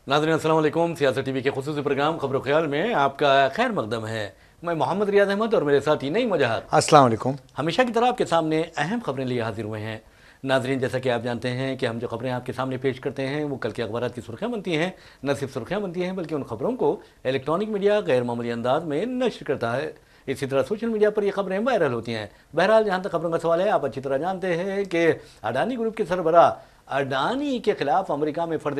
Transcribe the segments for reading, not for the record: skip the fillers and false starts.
नाज़रीन अस्सलाम वालेकुम। सियासत टीवी के खुसूसी प्रोग्राम खबर ख्याल में आपका खैर मकदम है। मैं मोहम्मद रियाज अहमद और मेरे साथी नईम वजाहत। अस्सलाम वालेकुम। हमेशा की तरह आपके सामने अहम खबरें लिए हाजिर हुए हैं। नाजरीन, जैसा कि आप जानते हैं कि हम जो खबरें आपके सामने पेश करते हैं वो कल के अखबार की सुर्खियाँ बनती हैं। न सिर्फ सुर्खियाँ बनती हैं बल्कि उन खबरों को इलेक्ट्रॉनिक मीडिया गैर मामूली अंदाज में नश्र करता है। इसी तरह सोशल मीडिया पर ये खबरें वायरल होती हैं। बहरहाल, जहाँ तक खबरों का सवाल है, आप अच्छी तरह जानते हैं कि अडानी ग्रुप के सरबराह अडानी के खिलाफ अमेरिका में फर्द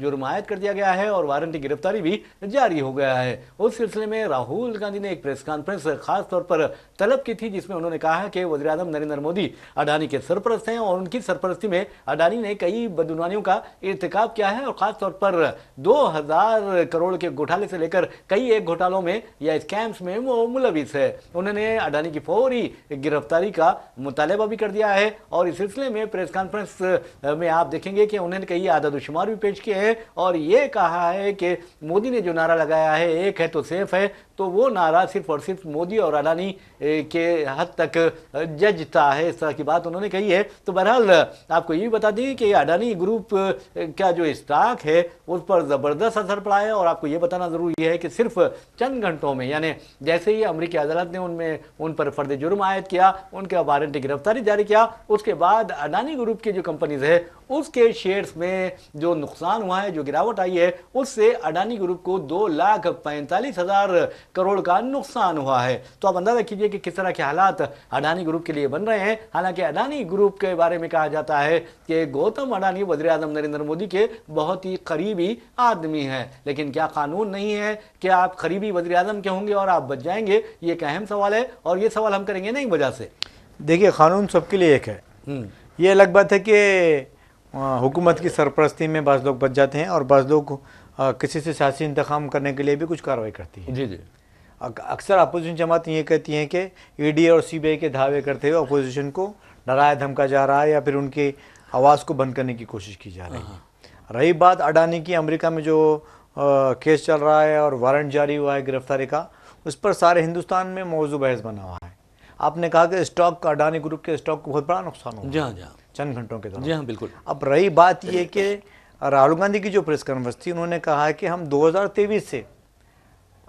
जुर्म आयद कर दिया गया है और वारंटी गिरफ्तारी भी जारी हो गया है। उस सिलसिले में राहुल गांधी ने एक प्रेस कॉन्फ्रेंस खास तौर पर तलब की थी, जिसमें उन्होंने कहा कि वज़ीर आज़म नरेंद्र मोदी अडानी के सरपरस्त हैं और उनकी सरपरस्ती में अडानी ने कई बदगुमानियों का इर्तिकाब किया है और ख़ास तौर पर 2000 करोड़ के घोटाले से लेकर कई एक घोटालों में या स्कैम्स में वो मुलविस है। उन्होंने अडानी की फौरी गिरफ्तारी का मुतालबा भी कर दिया है और इस सिलसिले में प्रेस कॉन्फ्रेंस में आप देखेंगे कि उन्होंने कई आदत शुमार भी पेश किए हैं और ये कहा है कि मोदी ने जो नारा लगाया है, एक है तो सेफ है, तो वो नारा सिर्फ और सिर्फ मोदी और अडानी के हद तक जजता है। इस तरह की बात उन्होंने कही है। तो बहरहाल आपको ये भी बता दें कि अडानी ग्रुप का जो स्टॉक है उस पर ज़बरदस्त असर पड़ा है और आपको ये बताना ज़रूरी है कि सिर्फ चंद घंटों में, यानी जैसे ही अमरीकी अदालत ने उन पर फर्द जुर्म आयद किया, उनके वारंटी गिरफ्तारी जारी किया, उसके बाद अडानी ग्रुप की जो कंपनीज है उसके शेयर्स में जो नुकसान हुआ है, जो गिरावट आई है, उससे अडानी ग्रुप को 2,45,000 करोड़ का नुकसान हुआ है। तो आप अंदाजा कीजिए कि किस तरह के हालात अडानी ग्रुप के लिए बन रहे हैं। हालांकि अडानी ग्रुप के बारे में कहा जाता है कि गौतम अडानी वज़ीर आज़म नरेंद्र मोदी के बहुत ही करीबी आदमी हैं, लेकिन क्या कानून नहीं है कि आप करीबी वज़ीर आज़म के होंगे और आप बच जाएंगे? ये एक अहम सवाल है और ये सवाल हम करेंगे नहीं वजह से। देखिए, कानून सबके लिए एक है। ये अलग बात है कि हुकूमत की सरपरस्ती में बाज़ लोग बच जाते हैं और बाज़ लोग किसी से सियासी इंतकाम करने के लिए भी कुछ कार्रवाई करती है। जी जी। अक्सर अपोजिशन जमातें ये कहती हैं कि ईडी और सीबीआई के दावे करते हुए अपोजिशन को डराया धमका जा रहा है या फिर उनकी आवाज़ को बंद करने की कोशिश की जा रही है। रही बात अडानी की, अमेरिका में जो केस चल रहा है और वारंट जारी हुआ है गिरफ्तारी का, उस पर सारे हिंदुस्तान में मौजू बहस बना हुआ है। आपने कहा कि स्टॉक, अडानी ग्रुप के स्टॉक को बहुत बड़ा नुकसान हुआ जी हाँ चंद घंटों के दौरान। जी हाँ, बिल्कुल। अब रही बात ये कि राहुल गांधी की जो प्रेस कॉन्फ्रेंस थी, उन्होंने कहा है कि हम 2023 से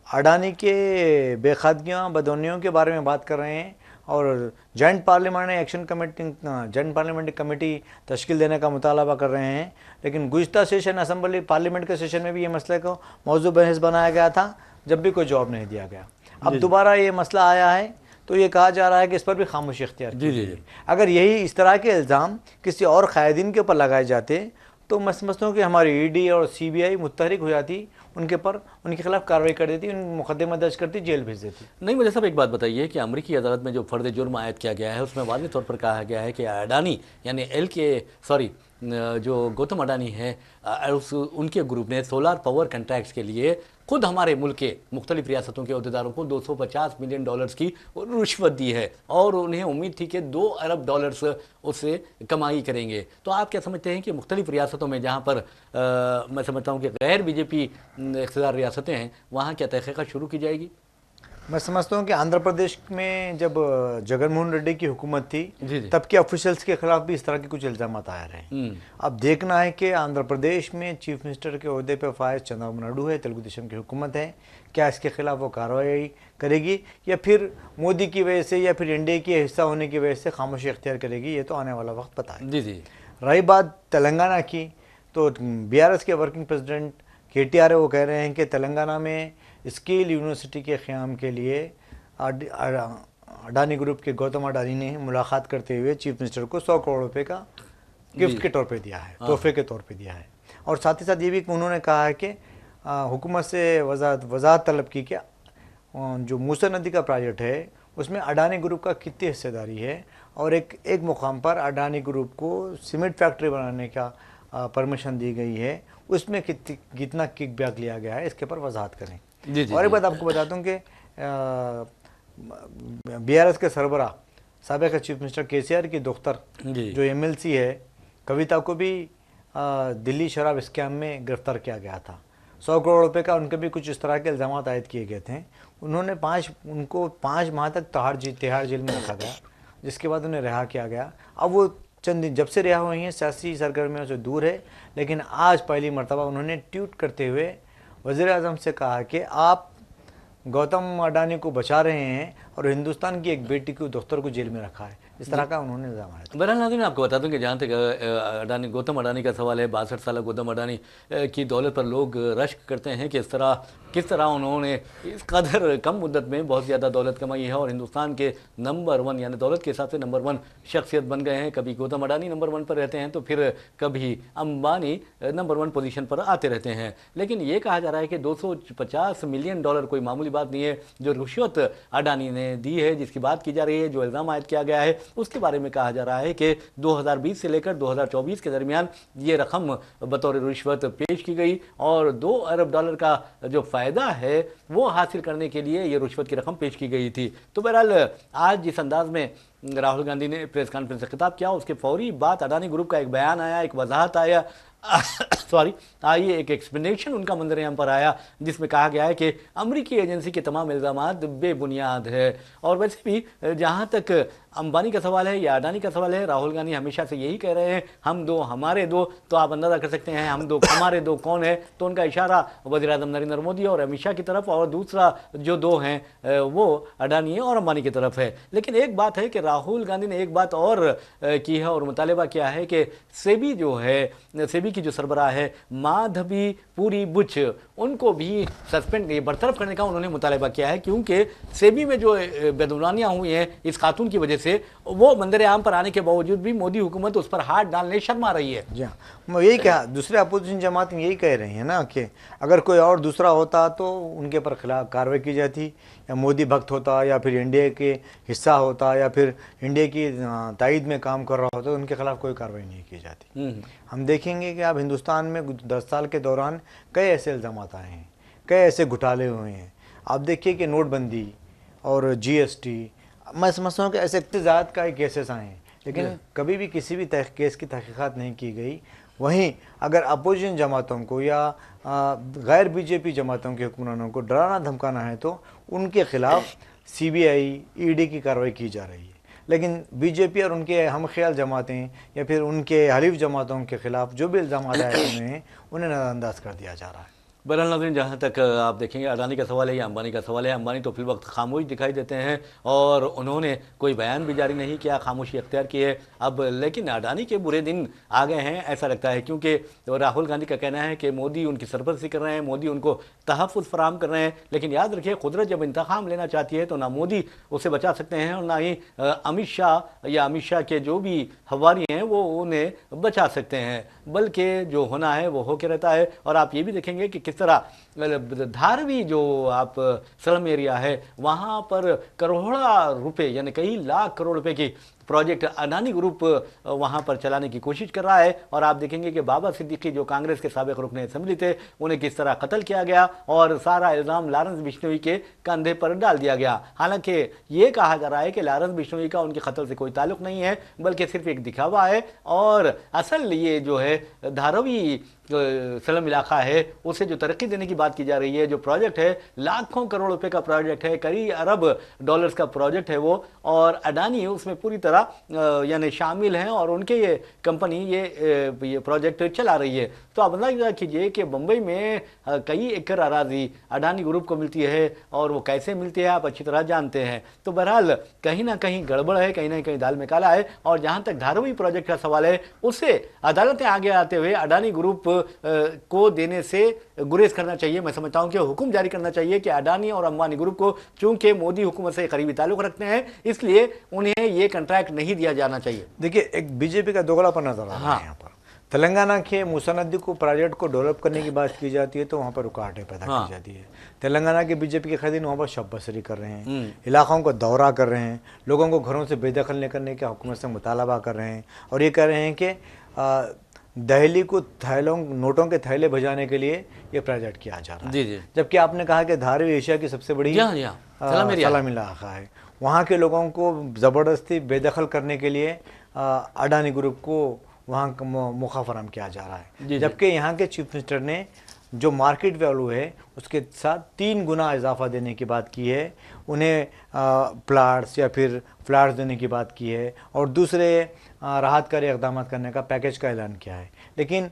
अडानी के बेखादगियाँ, बदौनियों के बारे में बात कर रहे हैं और जॉइंट पार्लियामेंट्री कमेटी तश्कील देने का मुतालबा कर रहे हैं। लेकिन गुज़िश्ता सेशन असेंबली पार्लियामेंट के सेशन में भी ये मसले को मौजू बहस बनाया गया था, जब भी कोई जवाब नहीं दिया गया। अब दोबारा ये मसला आया है तो ये कहा जा रहा है कि इस पर भी खामोशी इख्तियार की जाए। अगर यही इस तरह के इल्ज़ाम किसी और कायदीन के ऊपर लगाए जाते तो मैं समझता हूँ कि हमारी ईडी और सीबीआई मुतहरिक हो जाती, उनके खिलाफ कार्रवाई कर देती, मुकदमा दर्ज करती, जेल भेज देती। नहीं, मुझे सब एक बात बताइए कि अमेरिकी अदालत में जो फर्द जुर्म आयद किया गया है उसमें वाज़ेह तौर पर कहा गया है कि अडानी यानी जो गौतम अडानी है उनके ग्रुप ने सोलर पावर कॉन्ट्रैक्ट्स के लिए खुद हमारे मुल्क के मुख्तलिफ रियासतों के अहदेदारों को $250 मिलियन की रिश्वत दी है और उन्हें उम्मीद थी कि $2 अरब उससे कमाई करेंगे। तो आप क्या समझते हैं कि मुख्तलिफ रियासतों में जहाँ पर मैं समझता हूँ कि गैर बीजेपी इक़्तिदार रियासतें हैं, वहाँ क्या तहक़ीक़ात शुरू की जाएगी? मैं समझता हूँ कि आंध्र प्रदेश में जब जगनमोहन रेड्डी की हुकूमत थी, जी। तब के ऑफिशियल्स के खिलाफ भी इस तरह के कुछ इल्ज़ाम आए रहे। अब देखना है कि आंध्र प्रदेश में चीफ मिनिस्टर के ओहदे पर फायज चंद्रबाबू नायडू है, तेलुगु देशम की हुकूमत है, क्या इसके खिलाफ वो कार्रवाई करेगी या फिर मोदी की वजह से या फिर इंडिया के हिस्सा होने की वजह से खामोशी इख्तियार करेगी? ये तो आने वाला वक्त पता है। जी। रही बात तेलंगाना की, तो BRS के वर्किंग प्रेसिडेंट KTR है, वो कह रहे हैं कि तेलंगाना में स्किल यूनिवर्सिटी के क़याम के लिए अडानी ग्रुप के गौतम अडानी ने मुलाकात करते हुए चीफ मिनिस्टर को 100 करोड़ रुपए का गिफ्ट के तौर पे दिया है, तोहफे के तौर पे दिया है। और साथ ही साथ ये भी उन्होंने कहा है कि हुकूमत से वजाहत तलब की कि जो मूसा नदी का प्रोजेक्ट है उसमें अडानी ग्रुप का कितनी हिस्सेदारी है और एक मुकाम पर अडानी ग्रुप को सीमेंट फैक्ट्री बनाने का परमिशन दी गई है, उसमें कितना किकबैक लिया गया है, इसके पर वजाहत करें। और एक बात आपको बताता हूँ कि BRS के सरबराह साबिक़ चीफ मिनिस्टर KCR की दोख्तर जो MLC है कविता को भी दिल्ली शराब स्कैम में गिरफ्तार किया गया था। 100 करोड़ रुपए का उनके भी कुछ इस तरह के इल्ज़ाम आयद किए गए थे। उनको 5 माह तक तिहाड़ जेल में रखा गया, जिसके बाद उन्हें रिहा किया गया। अब वो चंद दिन जब से रिहा हुई हैं, सियासी सरगर्मियों से दूर है, लेकिन आज पहली मर्तबा उन्होंने ट्वीट करते हुए वज़ीर-ए-आज़म से कहा कि आप गौतम अडानी को बचा रहे हैं और हिंदुस्तान की एक बेटी को, दफ्तर को जेल में रखा है। इस तरह का उन्होंने इल्ज़ाम आया। बहरहाल नाज़रीन, आपको बता दूं कि जहाँ तक गौतम अडानी का सवाल है, 62 साल गौतम अडानी की दौलत पर लोग रश्क करते हैं कि किस तरह उन्होंने इस कदर कम मुद्दत में बहुत ज़्यादा दौलत कमाई है और हिंदुस्तान के नंबर 1 यानी दौलत के हिसाब से नंबर 1 शख्सियत बन गए हैं। कभी गौतम अडानी नंबर 1 पर रहते हैं तो फिर कभी अंबानी नंबर 1 पोजीशन पर आते रहते हैं। लेकिन ये कहा जा रहा है कि $250 मिलियन कोई मामूली बात नहीं है जो रिश्वत अडानी ने दी है, जिसकी बात की जा रही है, जो इल्ज़ाम आयद किया गया है। उसके बारे में कहा जा रहा है कि 2020 से लेकर 2024 के दरमियान ये रकम बतौर रिश्वत पेश की गई और $2 अरब का जो फ़ायदा है वो हासिल करने के लिए ये रिश्वत की रकम पेश की गई थी। तो बहरहाल आज जिस अंदाज में राहुल गांधी ने प्रेस कॉन्फ्रेंस से खिताब किया, उसके फौरी बाद अडानी ग्रुप का एक बयान आया, एक वजाहत आया आइए एक एक्सप्लेनेशन उनका मंजर-ए-आम पर आया, जिसमें कहा गया है कि अमरीकी एजेंसी के तमाम इल्ज़ामात बेबुनियाद है। और वैसे भी जहाँ तक अंबानी का सवाल है या अडानी का सवाल है, राहुल गांधी हमेशा से यही कह रहे हैं, हम दो हमारे दो। तो आप अंदाज़ा कर सकते हैं हम दो हमारे दो कौन है, तो उनका इशारा वज़ीर-ए-आज़म नरेंद्र मोदी और अमित शाह की तरफ, और दूसरा जो दो हैं वो अडानी और अंबानी की तरफ है। लेकिन एक बात है कि राहुल गांधी ने एक बात और की है और मुतालबा किया है कि सेबी जो है, सेबी की जो सरबराह है माधवी पुरी बुच, उनको भी सस्पेंड बरतरफ करने का उन्होंने मुतालबा किया है, क्योंकि सेबी में जो बेदुनियां हुई हैं इस खातून की वजह से, वो मंजर आम पर आने के बावजूद भी मोदी हुकूमत उस पर हाथ डालने शर्मा रही है। जी हाँ, मैं यही कहा, दूसरे अपोजिशन जमात यही कह रही है ना कि अगर कोई और दूसरा होता तो उनके पर खिलाफ कार्रवाई की जाती, या मोदी भक्त होता या फिर इंडिया के हिस्सा होता या फिर इंडिया की तायद में काम कर रहा होता तो उनके खिलाफ कोई कार्रवाई नहीं की जाती। हम देखेंगे कि अब हिंदुस्तान में 10 साल के दौरान कई ऐसे इल्ज़ाम आए हैं, कई ऐसे घोटाले हुए हैं। आप देखिए कि नोटबंदी और GST, मैं समझता हूँ कि ऐसे इतने ज़्यादा का केसेस आए हैं, लेकिन कभी भी किसी भी केस की तहकीकात नहीं की गई। वहीं अगर अपोजिशन जमातों को या गैर बीजेपी जमातों के हुक्मरानों को डराना धमकाना है तो उनके खिलाफ CBI ED की कार्रवाई की जा रही है। लेकिन बीजेपी और उनके हम ख्याल जमातें या फिर उनके हलीफ जमातों के खिलाफ जो भी इल्ज़ाम आए हैं उन्हें नज़रअंदाज कर दिया जा रहा है। बहरहाल नाज़रीन, जहाँ तक आप देखेंगे अडानी का सवाल है या अंबानी का सवाल है, अंबानी तो फिल वक्त खामोश दिखाई देते हैं और उन्होंने कोई बयान भी जारी नहीं किया, खामोशी अख्तियार की है अब। लेकिन अडानी के बुरे दिन आ गए हैं ऐसा लगता है, क्योंकि राहुल गांधी का कहना है कि मोदी उनकी सरपरस्ती कर रहे हैं, मोदी उनको तहफ़्फ़ुज़ फराहम कर रहे हैं। लेकिन याद रखिए, कुदरत जब इंतकाम लेना चाहती है तो ना मोदी उसे बचा सकते हैं और ना ही अमित शाह के जो भी हवारी हैं वो उन्हें बचा सकते हैं, बल्कि जो होना है वो होके रहता है। और आप ये भी देखेंगे कि किस तरह धारवी जो आप स्लम एरिया है वहाँ पर करोड़ों रुपए यानी कई लाख करोड़ रुपए की प्रोजेक्ट अडानी ग्रुप वहाँ पर चलाने की कोशिश कर रहा है। और आप देखेंगे कि बाबा सिद्दीकी जो कांग्रेस के साबिक रुकने असेंबली थे, उन्हें किस तरह कत्ल किया गया और सारा इल्ज़ाम लॉरेंस बिश्नोई के कंधे पर डाल दिया गया। हालांकि ये कहा जा रहा है कि लॉरेंस बिश्नोई का उनके कत्ल से कोई ताल्लुक नहीं है, बल्कि सिर्फ एक दिखावा है और असल ये जो है धारावी सलम इलाका है उसे जो तरक्की देने की बात की जा रही है, जो प्रोजेक्ट है लाखों करोड़ रुपए का प्रोजेक्ट है, कई अरब डॉलर्स का प्रोजेक्ट है वो, और अडानी उसमें पूरी तरह यानी शामिल हैं और उनके ये कंपनी ये प्रोजेक्ट चला रही है। तो आप अंदाजा कीजिए कि बम्बई में कई एकड़ अराजी अडानी ग्रुप को मिलती है और वो कैसे मिलती है आप अच्छी तरह जानते हैं। तो बहरहाल कहीं ना कहीं गड़बड़ है, कहीं ना कहीं दाल में काला है। और जहाँ तक धारावी प्रोजेक्ट का सवाल है, उसे अदालतें आगे आते हुए अडानी ग्रुप को देने से गुरेज करना चाहिए। मैं समझता हूं कि हुक्म जारी करना चाहिए कि अडानी और अंबानी ग्रुप को, चूंकि मोदी हुकूमत से करीबी ताल्लुक रखते हैं, इसलिए उन्हें ये कॉन्ट्रैक्ट नहीं दिया जाना चाहिए। देखिए, एक बीजेपी का दोगलापन नजर आ रहा है यहाँ पर। तेलंगाना के मूसा नदी को प्रोजेक्ट को डेवलप करने की बात की जाती है तो वहाँ पर रुकावटें पैदा की जाती है। तेलंगाना के बीजेपी के खदीन वहाँ पर शब्बसरी कर रहे हैं, इलाकों को दौरा कर रहे हैं, लोगों को घरों से बेदखल नहीं करने के हुकूमत से मुतालबा कर रहे हैं और ये कह रहे हैं कि दिल्ली को नोटों के थैले भेजाने के लिए ये प्रोजेक्ट किया जा रहा है। जी जी। जबकि आपने कहा कि धारावी एशिया की सबसे बड़ी सलामी इलाका है, वहाँ के लोगों को ज़बरदस्ती बेदखल करने के लिए अडानी ग्रुप को वहाँ का मौका फराहम किया जा रहा है। जबकि यहाँ के चीफ मिनिस्टर ने जो मार्केट वैल्यू है उसके साथ 3 गुना इजाफा देने की बात की है, उन्हें प्लाट्स या फिर फ्लैट्स देने की बात की है और दूसरे राहतकारी इक़दाम करने का पैकेज का ऐलान किया है। लेकिन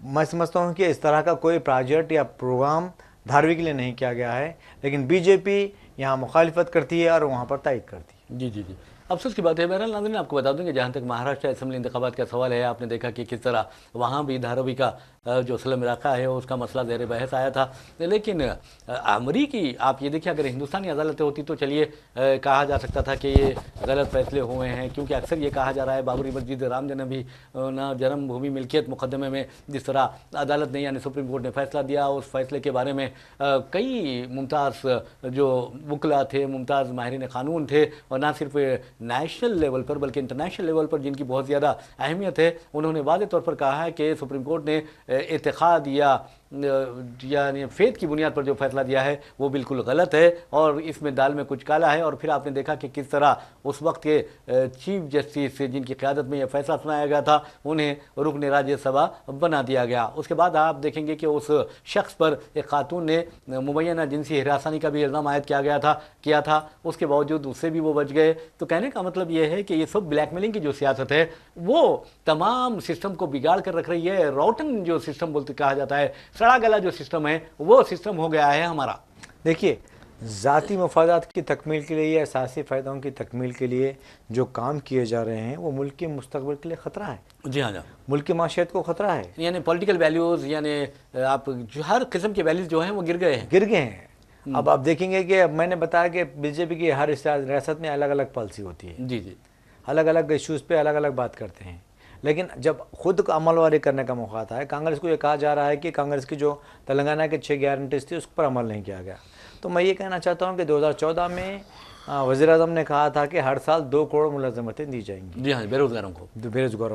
मैं समझता हूँ कि इस तरह का कोई प्रोजेक्ट या प्रोग्राम धारवी के लिए नहीं किया गया है, लेकिन बीजेपी यहाँ मुखालिफत करती है और वहाँ पर तायद करती है। जी जी जी, अफसोस की बात है। बहरहाल नाज़रीन, आपको बता दूं कि जहाँ तक महाराष्ट्र असेंबली इंतखाबात का सवाल है, आपने देखा कि किस तरह वहाँ भी धारावी का जो स्लम इलाका है उसका मसला ज़ेर बहस आया था। लेकिन अमरीकी, आप ये देखिए, अगर हिंदुस्तानी अदालतें होती तो चलिए कहा जा सकता था कि ये गलत फैसले हुए हैं, क्योंकि अक्सर ये कहा जा रहा है बाबरी मस्जिद राम जन्मभूमि मिल्कियत मुकदमे में जिस तरह अदालत ने यानी सुप्रीम कोर्ट ने फैसला दिया, उस फैसले के बारे में कई मुमताज़ जो वकला थे, मुमताज़ माहिरीन क़ानून थे, और ना सिर्फ नेशनल लेवल पर बल्कि इंटरनेशनल लेवल पर जिनकी बहुत ज़्यादा अहमियत है, उन्होंने वाज़े तौर पर कहा है कि सुप्रीम कोर्ट ने इत्तेखाद या यानी फेथ की बुनियाद पर जो फैसला दिया है वो बिल्कुल गलत है और इसमें दाल में कुछ काला है। और फिर आपने देखा कि किस तरह उस वक्त के चीफ जस्टिस जिनकी क़यादत में यह फैसला सुनाया गया था, उन्हें रुकन राज्यसभा बना दिया गया। उसके बाद आप देखेंगे कि उस शख्स पर एक खातून ने मुबैना जिनसी हिरासानी का भी इल्ज़ाम आयद किया था, उसके बावजूद उससे भी वो बच गए। तो कहने का मतलब ये है कि ये सब ब्लैकमेलिंग की जो सियासत है वो तमाम सिस्टम को बिगाड़ कर रख रही है। रॉटन जो सिस्टम बोलते कहा जाता है, सड़ा गला जो सिस्टम है, वो सिस्टम हो गया है हमारा। देखिए, ज़ाती मफादात की तकमील के लिए या असासी फ़ायदों की तकमील के लिए जो काम किए जा रहे हैं वो मुल्क के मुस्तक़बिल के लिए ख़तरा है। जी हाँ, मुल्क की माशियत को ख़तरा है। यानी पॉलिटिकल वैल्यूज़, यानी आप जो हर किस्म के वैल्यूज़ जो हैं वो गिर गए हैं। अब आप देखेंगे कि मैंने बताया कि बीजेपी की हर रियासत में अलग अलग पॉलिसी होती है। जी जी, अलग अलग इश्यूज़ पे अलग अलग बात करते हैं, लेकिन जब खुद अमलवारी करने का मौका आता है, कांग्रेस को ये कहा जा रहा है कि कांग्रेस की जो तेलंगाना के 6 गारंटीज थी उस पर अमल नहीं किया गया। तो मैं ये कहना चाहता हूँ कि 2014 में वज़ीर-ए-आज़म ने कहा था कि हर साल 2 करोड़ मुलाज़मतें दी जाएंगी। जी हाँ, बेरोज़गारों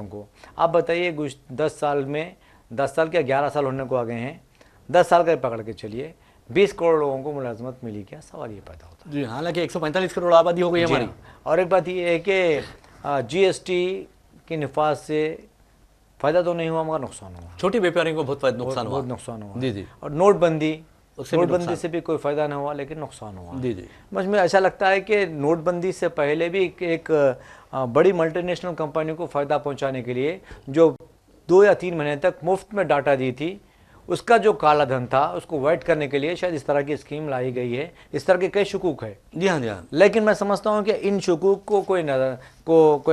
को। आप बताइए 10 साल में, 10 साल क्या 11 साल होने को आ गए हैं, 10 साल का पकड़ के चलिए, 20 करोड़ लोगों को मुलाजमत मिली, क्या सवाल ये पैदा होता है। जी, हालांकि 145 करोड़ आबादी हो गई हमारी। और एक बात ये है कि जीएसटी के निफाज से फ़ायदा तो नहीं हुआ मगर नुकसान हुआ। छोटे व्यापारियों को बहुत नुकसान हुआ। जी जी। और नोटबंदी से भी कोई फ़ायदा नहीं हुआ, लेकिन नुकसान हुआ। जी जी। मुझे ऐसा लगता है कि नोटबंदी से पहले भी एक बड़ी मल्टीनेशनल कंपनी को फ़ायदा पहुंचाने के लिए जो 2 या 3 महीने तक मुफ्त में डाटा दी थी, उसका जो काला धन था उसको वाइट करने के लिए शायद इस तरह की स्कीम लाई गई है। इस तरह के कई शकूक है। जी हाँ, जी हाँ। लेकिन मैं समझता हूँ कि इन शकूक को कोई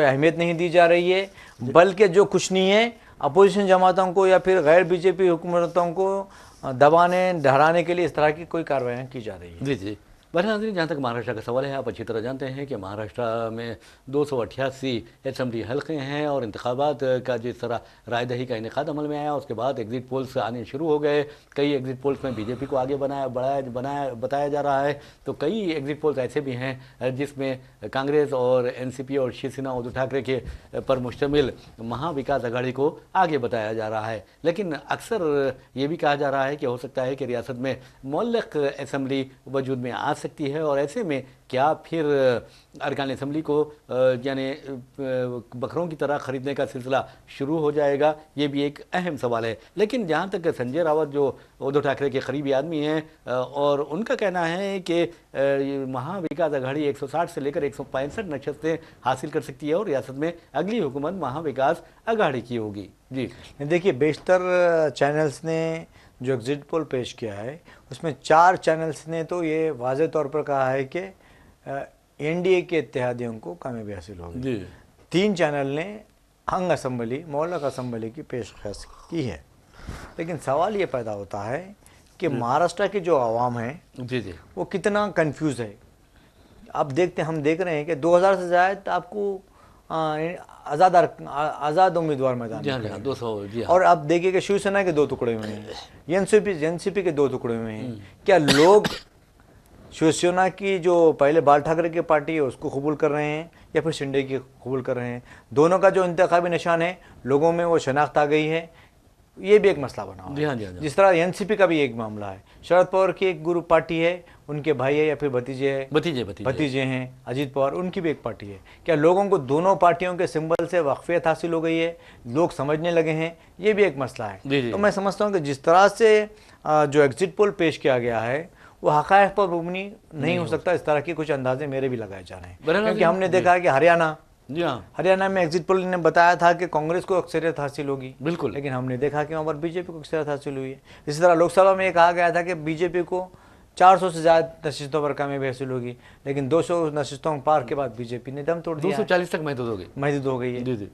अहमियत नहीं दी जा रही है, बल्कि जो कुछ नहीं है अपोजिशन जमातों को या फिर गैर बीजेपी हुकूमतों को दबाने डराने के लिए इस तरह की कोई कार्रवाई की जा रही है। जी जी। नाज़रीन, जहाँ तक महाराष्ट्र का सवाल है, आप अच्छी तरह जानते हैं कि महाराष्ट्र में 288 असेंबली हल्के हैं और इंतखाबात का जिस तरह रायदही का इनेकाद अमल में आया, उसके बाद एग्जिट पोल्स आने शुरू हो गए। कई एग्जिट पोल्स में बीजेपी को आगे बताया जा रहा है, तो कई एग्जिट पोल्स ऐसे भी हैं जिसमें कांग्रेस और एनसीपी और शिवसेना उद्धव ठाकरे के पर मुश्तमिल महाविकास आघाड़ी को आगे बताया जा रहा है। लेकिन अक्सर ये भी कहा जा रहा है कि हो सकता है कि रियासत में मुअल्लक़ असेंबली वजूद में आ सकती है, और ऐसे में क्या फिर अरकान असम्बली को यानी बकरों की तरह ख़रीदने का सिलसिला शुरू हो जाएगा, ये भी एक अहम सवाल है। लेकिन जहाँ तक संजय रावत जो उद्धव ठाकरे के करीबी आदमी हैं और उनका कहना है कि महाविकास आघाड़ी 160 से लेकर 165 नशस्तें हासिल कर सकती है और रियासत में अगली हुकूमत महाविकास आघाड़ी की होगी। जी देखिए, बेशतर चैनल्स ने जो एग्जिट पोल पेश किया है उसमें 4 चैनल्स ने तो ये वाज़े तौर पर कहा है कि एनडीए के इत्तेहादियों को कामयाबी हासिल होगी। 3 चैनल ने हंग असम्बली, मुअल्लक़ असम्बली की पेशकश की है। लेकिन सवाल ये पैदा होता है कि महाराष्ट्र की जो आवाम है जी जी वो कितना कंफ्यूज है। अब हम देख रहे हैं कि 2000 से ज़्यादा आपको आज़ाद उम्मीदवार मैदान में 200। जी और अब देखिए कि शिवसेना के 2 टुकड़े हुए हैं, एनसीपी के 2 टुकड़े हुए हैं। क्या लोग शिवसेना की जो पहले बाल ठाकरे की पार्टी है उसको कबूल कर रहे हैं या फिर शिंदे की कबूल कर रहे हैं? दोनों का जो इंतखाबी निशान है, लोगों में वो शनाख्त आ गई है, ये भी एक मसला बना हुआ है। जिस तरह एनसीपी का भी एक मामला है, शरद पवार की एक ग्रुप पार्टी है, उनके भाई है या फिर भतीजे हैं अजीत पवार, उनकी भी एक पार्टी है। क्या लोगों को दोनों पार्टियों के सिंबल से वाकफियत हासिल हो गई है, लोग समझने लगे हैं? ये भी एक मसला है। तो मैं समझता हूँ कि जिस तरह से जो एग्जिट पोल पेश किया गया है वो हक़ाइक़ पर मुबनी नहीं हो सकता। इस तरह के कुछ अंदाजे मेरे भी लगाए जा रहे हैं, क्योंकि हमने देखा है कि हरियाणा में एग्जिट पोल ने बताया था कि कांग्रेस को अक्सरियत हासिल होगी, बिल्कुल, लेकिन हमने देखा कि वहाँ पर बीजेपी को अक्सरियत हासिल हुई है। इसी तरह लोकसभा में ये कहा गया था कि बीजेपी को 400 से ज़्यादा नशिस्तों पर कामयाबी हासिल होगी, लेकिन 200 नशिस्तों पार के बाद बीजेपी ने दम तोड़ दिया, 240 तक महदूद हो गई है। जी जी।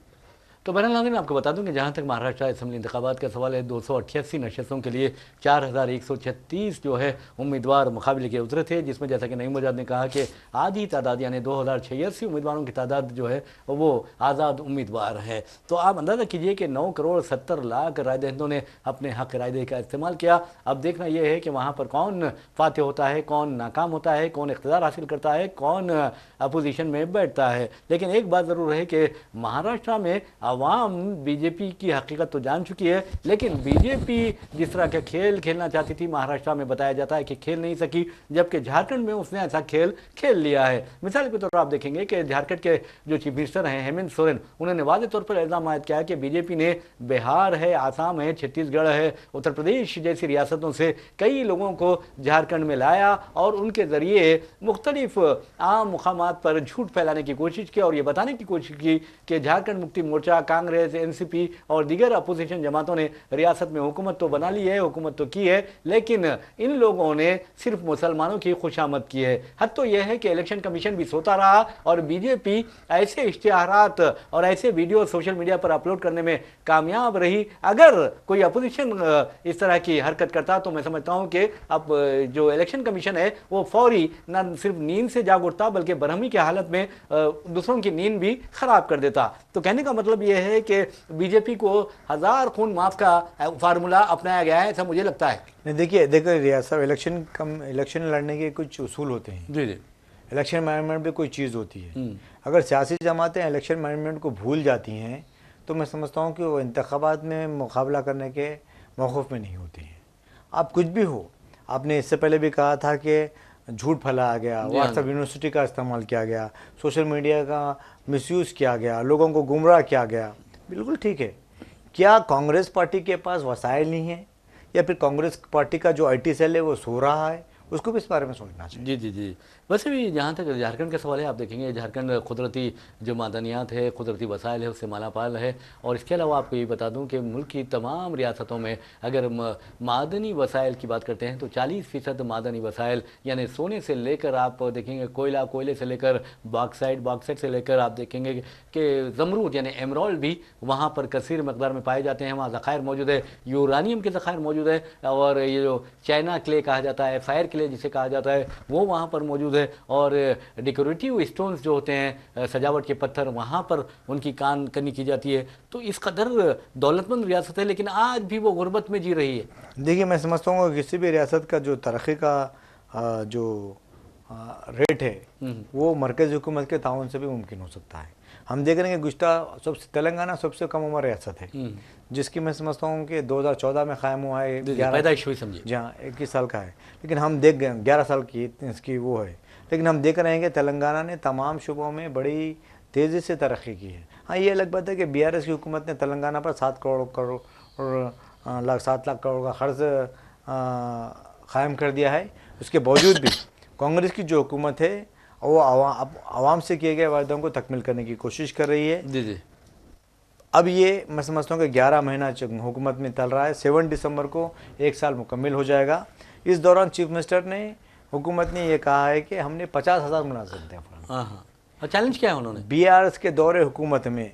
तो बहरहाल नाज़रीन, आपको बता दूं कि जहां तक महाराष्ट्र असेंबली इंतखाबात का सवाल है, 288 नशस्तों के लिए 4136 जो है उम्मीदवार मुकाबले के उतरे थे, जिसमें जैसा कि नईम आज़ाद ने कहा कि आधी तादाद यानी 2086 उम्मीदवारों की तादाद जो है वो आज़ाद उम्मीदवार है। तो आप अंदाज़ा कीजिए कि 9 करोड़ 70 लाख राय दहिंदों ने अपने हक़ राय दही का इस्तेमाल किया। अब देखना यह है कि वहाँ पर कौन फातह होता है, कौन नाकाम होता है, कौन इक़्तिदार हासिल करता है, कौन अपोजिशन में बैठता है। लेकिन एक बात ज़रूर है कि महाराष्ट्र में अवाम बीजेपी की हकीकत तो जान चुकी है, लेकिन बीजेपी जिस तरह का खेल खेलना चाहती थी महाराष्ट्र में बताया जाता है कि खेल नहीं सकी, जबकि झारखंड में उसने ऐसा खेल खेल लिया है। मिसाल के तौर पर आप देखेंगे कि झारखंड के जो चीफ मिनिस्टर हैं हेमंत सोरेन, उन्होंने वाज़ेह तौर पर इल्ज़ाम आयद किया है कि बीजेपी ने बिहार है, आसाम है, छत्तीसगढ़ है, उत्तर प्रदेश जैसी रियासतों से कई लोगों को झारखंड में लाया और उनके ज़रिए मुख्तलिफ आम मुकामात पर झूठ फैलाने की कोशिश की और ये बताने की कोशिश की कि झारखंड मुक्ति मोर्चा, कांग्रेस, एनसीपी और दीगर अपोजिशन जमातों ने रियासत में हुकूमत तो बना ली है, हुकूमत तो की है, लेकिन इन लोगों ने सिर्फ मुसलमानों की खुशामद की है। हद तो यह है कि इलेक्शन कमीशन भी सोता रहा और बीजेपी ऐसे इश्तिहारात और ऐसे वीडियो सोशल मीडिया पर अपलोड करने में कामयाब रही। अगर कोई अपोजिशन इस तरह की हरकत करता तो मैं समझता हूं कि अब जो इलेक्शन कमीशन है वो फौरी न सिर्फ नींद से जाग उठता बल्कि बरहमी की हालत में दूसरों की नींद भी खराब कर देता। तो कहने का मतलब यह है कि बीजेपी को 1000 खून माफ का फार्मूला अपनाया गया है, ऐसा मुझे लगता है। नहीं, देखिए रियासत इलेक्शन लड़ने के कुछ उसूल होते हैं। जी जी। इलेक्शन मैनेजमेंट भी कोई चीज़ होती है। अगर सियासी जमातें इलेक्शन मैनेजमेंट को भूल जाती हैं तो मैं समझता हूँ कि वो इंतखाबात में मुकाबला करने के मौक़िफ़ में नहीं होती हैं। आप कुछ भी हो, आपने इससे पहले भी कहा था कि झूठ फैलाया गया, व्हाट्सएप यूनिवर्सिटी का इस्तेमाल किया गया, सोशल मीडिया का मिसयूज़ किया गया, लोगों को गुमराह किया गया। बिल्कुल ठीक है। क्या कांग्रेस पार्टी के पास वसाइल नहीं है या फिर कांग्रेस पार्टी का जो आईटी सेल है वो सो रहा है? उसको भी इस बारे में सोचना चाहिए। जी जी जी। वैसे भी जहाँ तक झारखंड का सवाल है, आप देखेंगे झारखंड कुदरती जो मादनियात है, कुदरती वसाइल है, उससे मालामाल है। और इसके अलावा आपको ये बता दूं कि मुल्क की तमाम रियासतों में अगर मादनी वसाइल की बात करते हैं तो 40% मादनी वसाइल यानी सोने से लेकर आप देखेंगे कोयले से लेकर बॉक्साइट से लेकर आप देखेंगे कि ज़मरूद यानी एमरॉल्ड भी वहाँ पर कसीर मकदार में पाए जाते हैं। वहाँ ज़खायर मौजूद है, यूरानियम के ज़खायर मौजूद है और ये जो चाइना क्ले कहा जाता है, फायर क्ले जिसे कहा जाता है, वो वहाँ पर मौजूद है। और डेकोरेटिव स्टोन्स जो होते हैं, सजावट के पत्थर, वहाँ पर उनकी कान कनी की जाती है। तो इस कदर दौलतमंद रियासत है, लेकिन आज भी वो गुर्बत में जी रही है। देखिए, मैं समझता हूँ कि किसी भी रियासत का जो तरक्की का जो रेट है वो मरकज़ी हुकूमत के ताउन से भी मुमकिन हो सकता है। हम देख रहे हैं कि गुज़श्ता तेलंगाना सबसे कम उम्र रियासत है, जिसकी मैं समझता हूँ कि 2014 में क़ायम हुआ है, पैदाइश हुई समझिए, जहाँ 21 साल का है, लेकिन हम देख गए 11 साल की इसकी वो है। लेकिन हम देख रहे हैं कि तेलंगाना ने तमाम शुबों में बड़ी तेज़ी से तरक्की की है। हाँ, ये अलग बात है कि BRS की हुकूमत ने तेलंगाना पर 7 लाख करोड़ का ख़र्ज़ क़ायम कर दिया है। उसके बावजूद भी कांग्रेस की जो हुकूमत है वो आवाम से किए गए वायदों को तकमील करने की कोशिश कर रही है। जी जी। अब ये मैं समझता हूँ कि 11 महीना हुकूमत में चल रहा है। 7 दिसंबर को 1 साल मुकम्मिल हो जाएगा। इस दौरान चीफ मिनिस्टर ने, हुकूमत ने ये कहा है कि हमने 50,000 मुलाजिम थे। और चैलेंज क्या है उन्होंने? BRS के दौरे हुकूमत में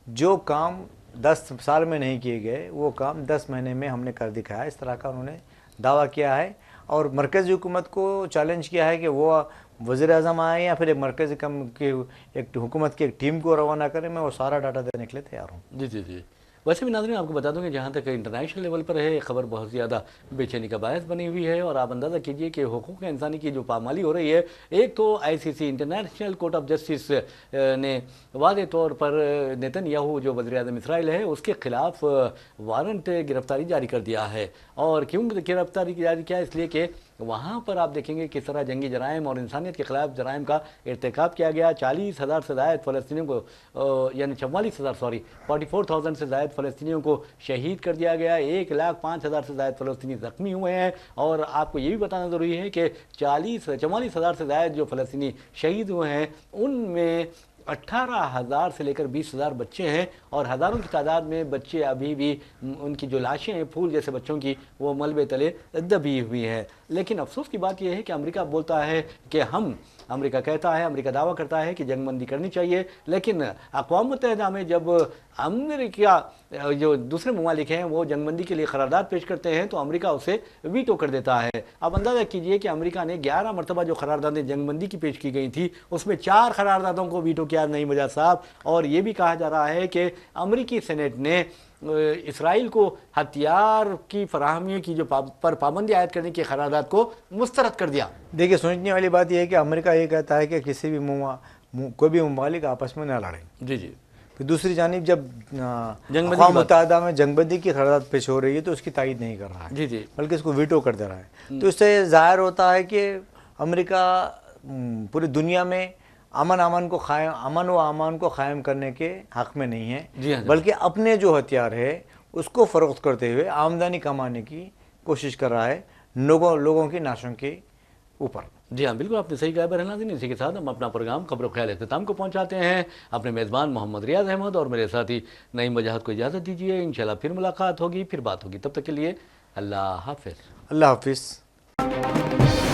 जो काम 10 साल में नहीं किए गए वो काम 10 महीने में हमने कर दिखाया, इस तरह का उन्होंने दावा किया है। और मरकज़ी हुकूमत को चैलेंज किया है कि वो वज़ीर-ए-आज़म आए या फिर एक मरकज़ी एक हुकूमत की एक टीम को रवाना करें। मैं वो सारा डाटा देने के लिए तैयार हूँ। जी जी जी। वैसे भी नाज़रीन, आपको बता दूं कि जहाँ तक इंटरनेशनल लेवल पर है, खबर बहुत ज़्यादा बेचैनी का बायस बनी हुई है। और आप अंदाज़ा कीजिए कि हुकूक इंसानी की जो पामाली हो रही है, एक तो ICC international court of justice ने वाज़े तौर पर नेतन्याहू जो वज़ीर-ए-आज़म इसराइल है उसके ख़िलाफ़ वारंट गिरफ्तारी जारी कर दिया है। और क्यों गिरफ्तारी जारी किया? इसलिए कि वहाँ पर आप देखेंगे किस तरह जंगी जराइम और इंसानियत के खिलाफ जराइम का इर्तिकाब किया गया। 40,000 से ज़ायद फ़लस्तीनियों को यानी 44,000 से ज़ायद फ़लस्तीनियों को शहीद कर दिया गया। 1,05,000 से ज़ायद फ़लस्तीनी ज़ख्मी हुए हैं। और आपको ये भी बताना ज़रूरी है कि 44,000 से ज़ायद जो फ़लस्तीनी शहीद हुए हैं उनमें 18,000 से लेकर 20,000 बच्चे हैं और हज़ारों की तादाद में बच्चे अभी भी उनकी जो लाशें हैं फूल जैसे बच्चों की वो मलबे तले दबी हुई हैं। लेकिन अफसोस की बात यह है कि अमेरिका बोलता है कि अमेरिका कहता है, अमेरिका दावा करता है कि जंगबंदी करनी चाहिए, लेकिन अक़वाम मुत्तहिदा में जब अमेरिका जो दूसरे ममालिक हैं वो जंगबंदी के लिए करारदाद पेश करते हैं तो अमेरिका उसे वीटो कर देता है। अब अंदाज़ा कीजिए कि अमेरिका ने 11 मरतबा जो करारदादें जंगबंदी की पेश की गई थी उसमें 4 करारदादों को वीटो किया नईम वजाद साहब। और ये भी कहा जा रहा है कि अमेरिकी सेनेट ने इसराइल को हथियार की फराहमी की जो पर पाबंदी आयद करने की करारदाद को मुस्तरद कर दिया। देखिए, सोचने वाली बात यह है कि अमेरिका ये कहता है कि किसी भी कोई भी ममालिक आपस में न लड़े। जी जी। फिर दूसरी जानिब जब अक़वाम मुत्तहिदा में जंगबंदी की करारदाद पेश हो रही है तो उसकी तायीद नहीं कर रहा है। जी जी। बल्कि इसको वीटो कर दे रहा है। तो इससे ज़ाहिर होता है कि अमेरिका पूरी दुनिया में अमन व अमान को क़ायम करने के हक़ में नहीं है, बल्कि अपने जो हथियार है उसको फ़रोख्त करते हुए आमदनी कमाने की कोशिश कर रहा है लोगों की नाशों के ऊपर। जी हाँ, बिल्कुल आपने सही कहा। बहरहाल इसी के साथ हम अपना प्रोग्राम खबर ख्याल इख्तिताम को पहुँचाते हैं। अपने मेज़बान मोहम्मद रियाज अहमद और मेरे साथी नईम वजाहत को इजाज़त दीजिए। इंशाल्लाह फिर मुलाकात होगी, फिर बात होगी। तब तक के लिए अल्लाह हाफ़िज़। अल्लाह हाफ़िज़।